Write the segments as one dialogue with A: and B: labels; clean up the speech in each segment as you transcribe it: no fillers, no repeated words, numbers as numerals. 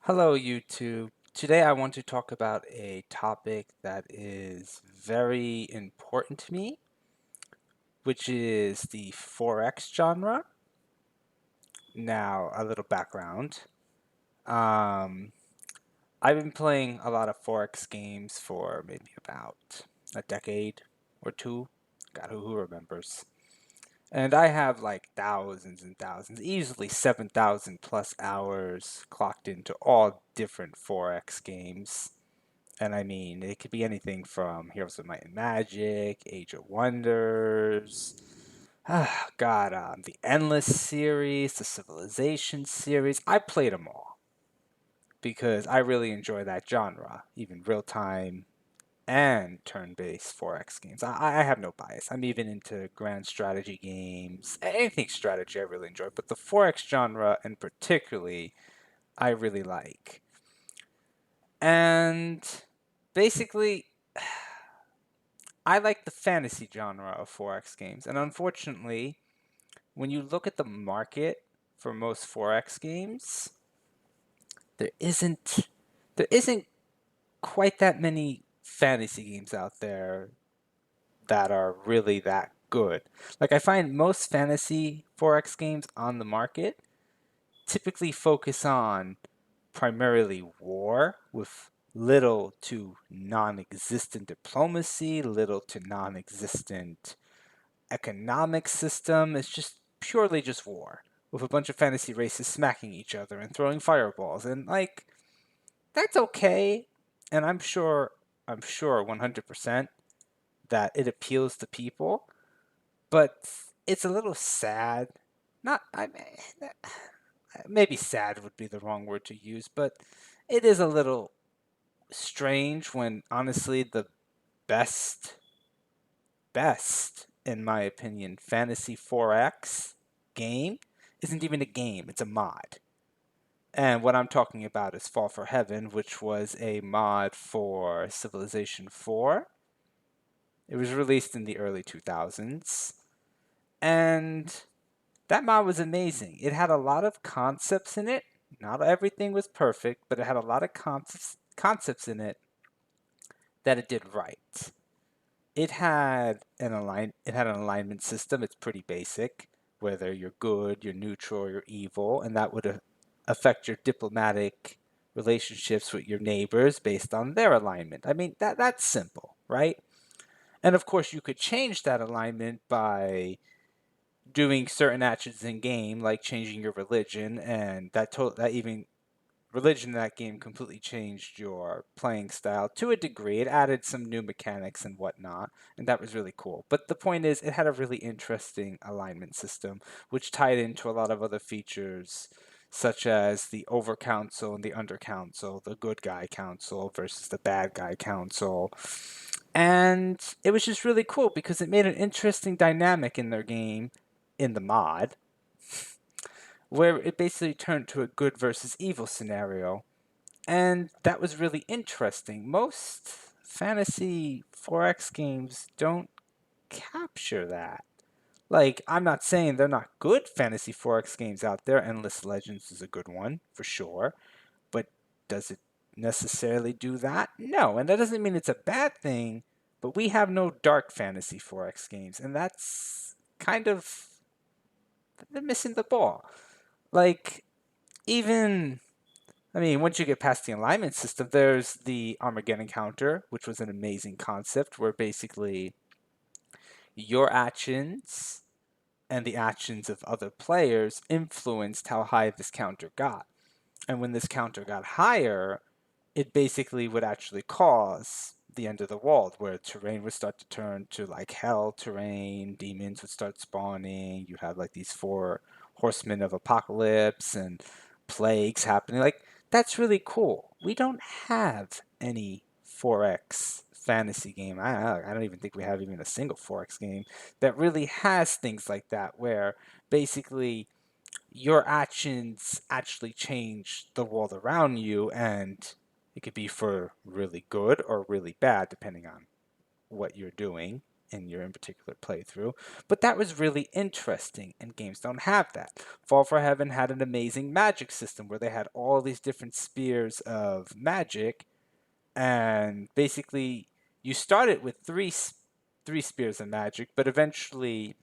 A: Hello, YouTube. Today I want to talk about a topic that is very important to me, which is the 4X genre. Now, a little background. Um, I've been playing a lot of 4X games for maybe about a decade or two. God, who remembers? And I have like thousands and thousands, easily 7,000 plus hours clocked into all different 4X games. And I mean, it could be anything from Heroes of Might and Magic, Age of Wonders, God, the Endless series, the Civilization series. I played them all because I really enjoy that genre, even real time and turn-based 4X games. I have no bias. I'm even into grand strategy games, anything strategy I really enjoy, but the 4X genre and particularly I really like. And basically, I like the fantasy genre of 4X games, and unfortunately, when you look at the market for most 4X games, there isn't there isn't quite that many fantasy games out there that are really that good. Like I find most fantasy 4X games on the market typically focus on primarily war with little to non-existent diplomacy, little to non-existent economic system. It's just purely just war with a bunch of fantasy races smacking each other and throwing fireballs. And like that's okay. And I'm sure 100% that it appeals to people, but it's a little sad. Not I mean, maybe sad would be the wrong word to use, but it is a little strange when honestly the best best, in my opinion, Fantasy 4X game isn't even a game, it's a mod. And what I'm talking about is Fall for Heaven, which was a mod for Civilization 4. It was released in the early 2000s. And that mod was amazing. It had a lot of concepts in it. Not everything was perfect, but it had a lot of concepts in it that it did right. It had an alignment system. It's pretty basic, whether you're good, you're neutral, or you're evil, and that would affect your diplomatic relationships with your neighbors based on their alignment. I mean, that's simple, right? And of course, you could change that alignment by doing certain actions in game, like changing your religion, and that even religion in that game completely changed your playing style to a degree. It added some new mechanics and whatnot, and that was really cool. But the point is, it had a really interesting alignment system, which tied into a lot of other features, such as the over council and the under council, the good guy council versus the bad guy council. And it was just really cool because it made an interesting dynamic in their game in the mod where it basically turned to a good versus evil scenario, and that was really interesting. Most fantasy 4X games don't capture that. Like, I'm not saying they're not good fantasy 4X games out there. Endless Legends is a good one, for sure. But does it necessarily do that? No. And that doesn't mean it's a bad thing, but we have no dark fantasy 4X games. And that's kind of they're missing the ball. Like, even I mean, once you get past the alignment system, there's the Armageddon counter, which was an amazing concept where basically your actions and the actions of other players influenced how high this counter got. And when this counter got higher, it basically would actually cause the end of the world where terrain would start to turn to like hell terrain, demons would start spawning, you have like these four horsemen of apocalypse and plagues happening. Like that's really cool. We don't have any 4X fantasy game. I don't even think we have even a single 4X game that really has things like that where basically your actions actually change the world around you, and it could be for really good or really bad depending on what you're doing. in your in particular playthrough. But that was really interesting, and games don't have that. Fall for Heaven had an amazing magic system where they had all these different spheres of magic, and basically you started with three spears of magic, but eventually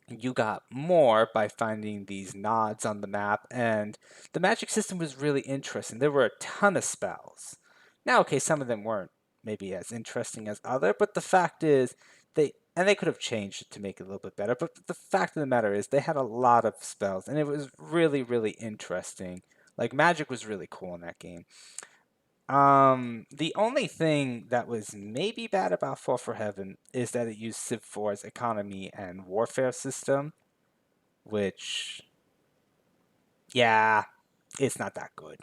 A: you got more by finding these nods on the map, and the magic system was really interesting. There were a ton of spells. Now, okay, some of them weren't maybe as interesting as other, but the fact is they could have changed it to make it a little bit better, but the fact of the matter is they had a lot of spells, and it was really, really interesting. Like, magic was really cool in that game. The only thing that was maybe bad about Fall for Heaven is that it used Civ 4's economy and warfare system, which, yeah, it's not that good.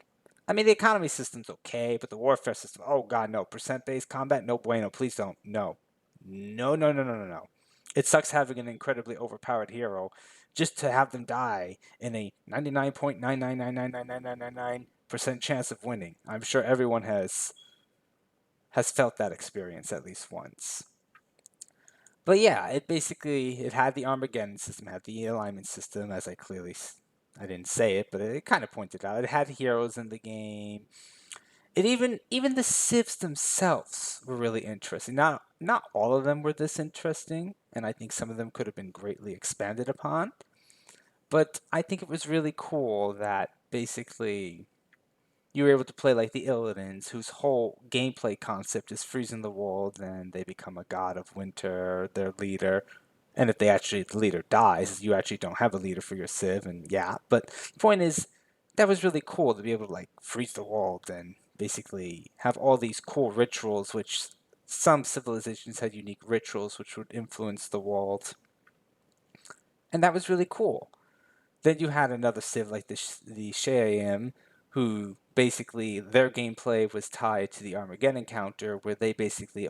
A: I mean, the economy system's okay, but the warfare system, oh god, no. Percent-based combat, no bueno, please don't. No. No, no, no, no, no, no. It sucks having an incredibly overpowered hero just to have them die in a 99.999999999% chance of winning. I'm sure everyone has felt that experience at least once. But yeah, it had the Armageddon system, had the alignment system, as I didn't say it, but it kind of pointed out. It had heroes in the game. It even the civs themselves were really interesting. Not all of them were this interesting, and I think some of them could have been greatly expanded upon. But I think it was really cool that basically you were able to play like the Illidan's, whose whole gameplay concept is freezing the world, and they become a god of winter, their leader. And if the leader dies, you actually don't have a leader for your civ, and yeah. But the point is, that was really cool to be able to like freeze the world and basically have all these cool rituals, which some civilizations had unique rituals which would influence the world. And that was really cool. Then you had another civ like the Sheayim, who basically their gameplay was tied to the Armageddon counter, where they basically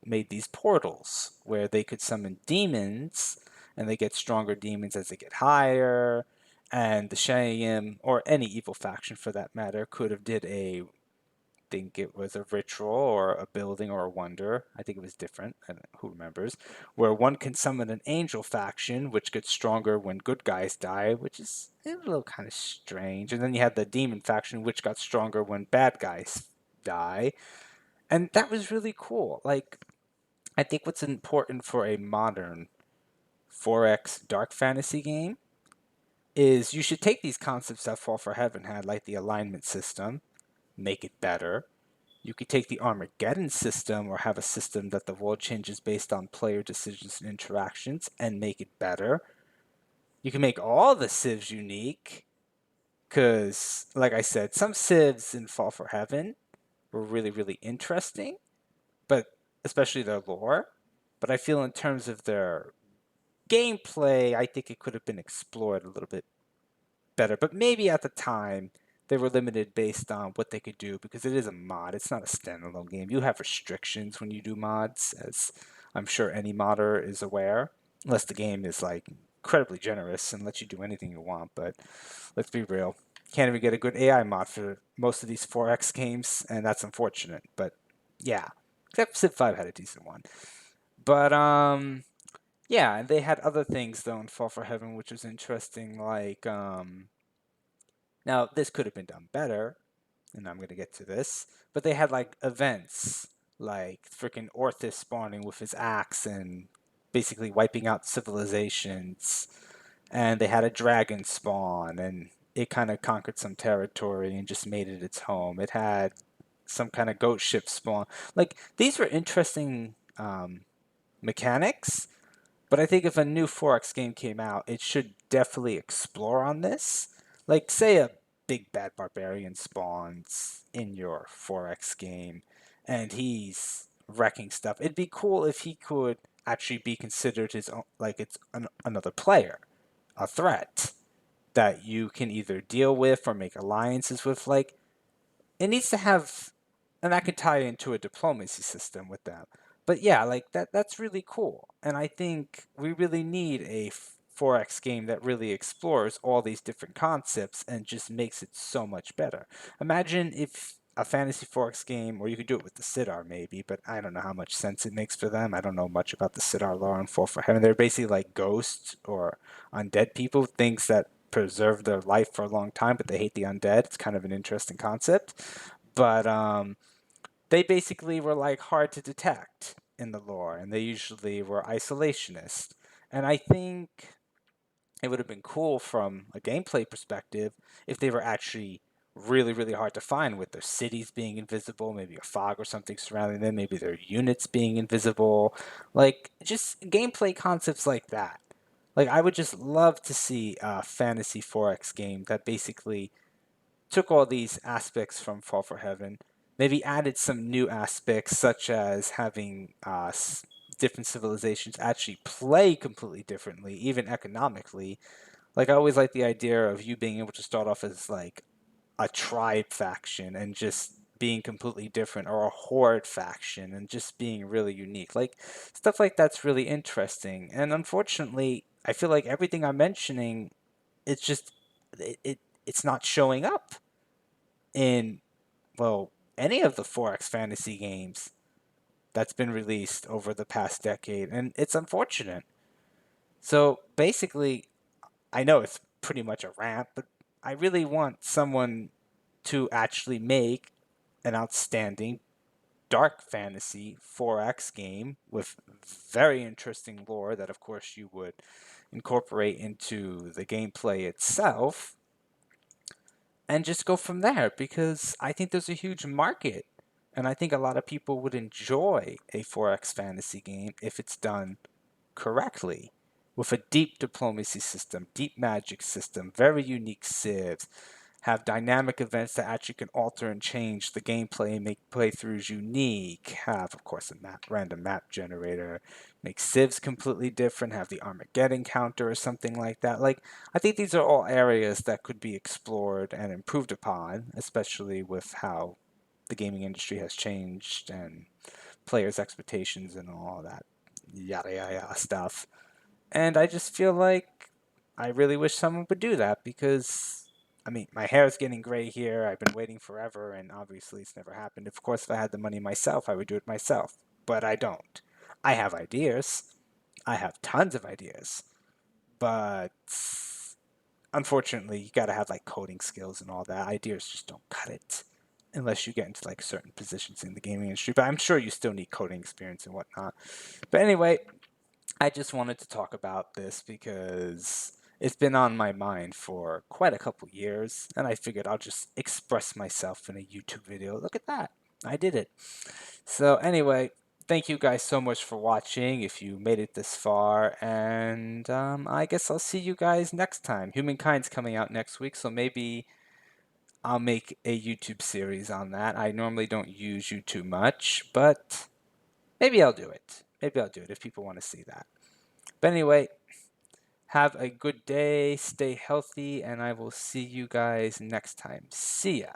A: made these portals where they could summon demons, and they get stronger demons as they get higher. And the Sheayim, or any evil faction for that matter, could have did a think it was a ritual or a building or a wonder. I think it was different. I don't know, who remembers? Where one can summon an angel faction, which gets stronger when good guys die, which is a little kind of strange. And then you had the demon faction, which got stronger when bad guys die. And that was really cool. Like, I think what's important for a modern 4X dark fantasy game is you should take these concepts that Fall for Heaven had, like the alignment system, make it better. You could take the Armageddon system or have a system that the world changes based on player decisions and interactions and make it better. You can make all the civs unique because, like I said, some civs in Fall for Heaven were really, really interesting, but especially their lore. But I feel in terms of their gameplay, I think it could have been explored a little bit better. But maybe at the time, they were limited based on what they could do because it is a mod. It's not a standalone game. You have restrictions when you do mods, as I'm sure any modder is aware, unless the game is like incredibly generous and lets you do anything you want. But let's be real, you can't even get a good AI mod for most of these 4X games, and that's unfortunate. But yeah, except Civ 5 had a decent one. But yeah, and they had other things though in Fall for Heaven, which was interesting, like now, this could have been done better, and I'm going to get to this, but they had like events, like freaking Orthus spawning with his axe and basically wiping out civilizations, and they had a dragon spawn, and it kind of conquered some territory and just made it its home. It had some kind of goat ship spawn. Like, these were interesting mechanics, but I think if a new 4X game came out, it should definitely explore on this. Like, say a big bad barbarian spawns in your 4X game and he's wrecking stuff. It'd be cool if he could actually be considered his own, like it's another player, a threat that you can either deal with or make alliances with. Like, it needs to have, and that could tie into a diplomacy system with them. But yeah, like that's really cool. And I think we really need a 4X game that really explores all these different concepts and just makes it so much better. Imagine if a Fantasy 4X game, or you could do it with the Sidar maybe, but I don't know how much sense it makes for them. I don't know much about the Sidar lore on Fall for Heaven. They're basically like ghosts or undead people, things that preserve their life for a long time, but they hate the undead. It's kind of an interesting concept. But they basically were like hard to detect in the lore, and they usually were isolationist. And I think it would have been cool from a gameplay perspective if they were actually really, really hard to find, with their cities being invisible, maybe a fog or something surrounding them, maybe their units being invisible. Like, just gameplay concepts like that. Like, I would just love to see a Fantasy 4X game that basically took all these aspects from Fall for Heaven, maybe added some new aspects, such as having different civilizations actually play completely differently, even economically. Like, I always like the idea of you being able to start off as like a tribe faction and just being completely different, or a horde faction and just being really unique. Like, stuff like that's really interesting. And unfortunately, I feel like everything I'm mentioning, it's just it's not showing up in, well, any of the 4X fantasy games that's been released over the past decade, and it's unfortunate. So basically, I know it's pretty much a rant, but I really want someone to actually make an outstanding dark fantasy 4X game with very interesting lore that, of course, you would incorporate into the gameplay itself, and just go from there, because I think there's a huge market, and I think a lot of people would enjoy a 4X fantasy game if it's done correctly, with a deep diplomacy system, deep magic system, very unique civs, have dynamic events that actually can alter and change the gameplay and make playthroughs unique, have, of course, a random map generator, make civs completely different, have the Armageddon counter or something like that. Like, I think these are all areas that could be explored and improved upon, especially with how the gaming industry has changed and players' expectations and all that yada yada stuff. And I just feel like I really wish someone would do that, because, I mean, my hair is getting gray here. I've been waiting forever, and obviously it's never happened. Of course, if I had the money myself, I would do it myself, but I don't. I have ideas. I have tons of ideas, but unfortunately, you gotta have like coding skills and all that. Ideas just don't cut it unless you get into like certain positions in the gaming industry. But I'm sure you still need coding experience and whatnot. But anyway, I just wanted to talk about this because it's been on my mind for quite a couple years, and I figured I'll just express myself in a YouTube video. Look at that. I did it. So, anyway, thank you guys so much for watching if you made it this far, and I guess I'll see you guys next time. Humankind's coming out next week, so maybe I'll make a YouTube series on that. I normally don't use YouTube much, but maybe I'll do it. Maybe I'll do it if people want to see that. But anyway, have a good day, stay healthy, and I will see you guys next time. See ya.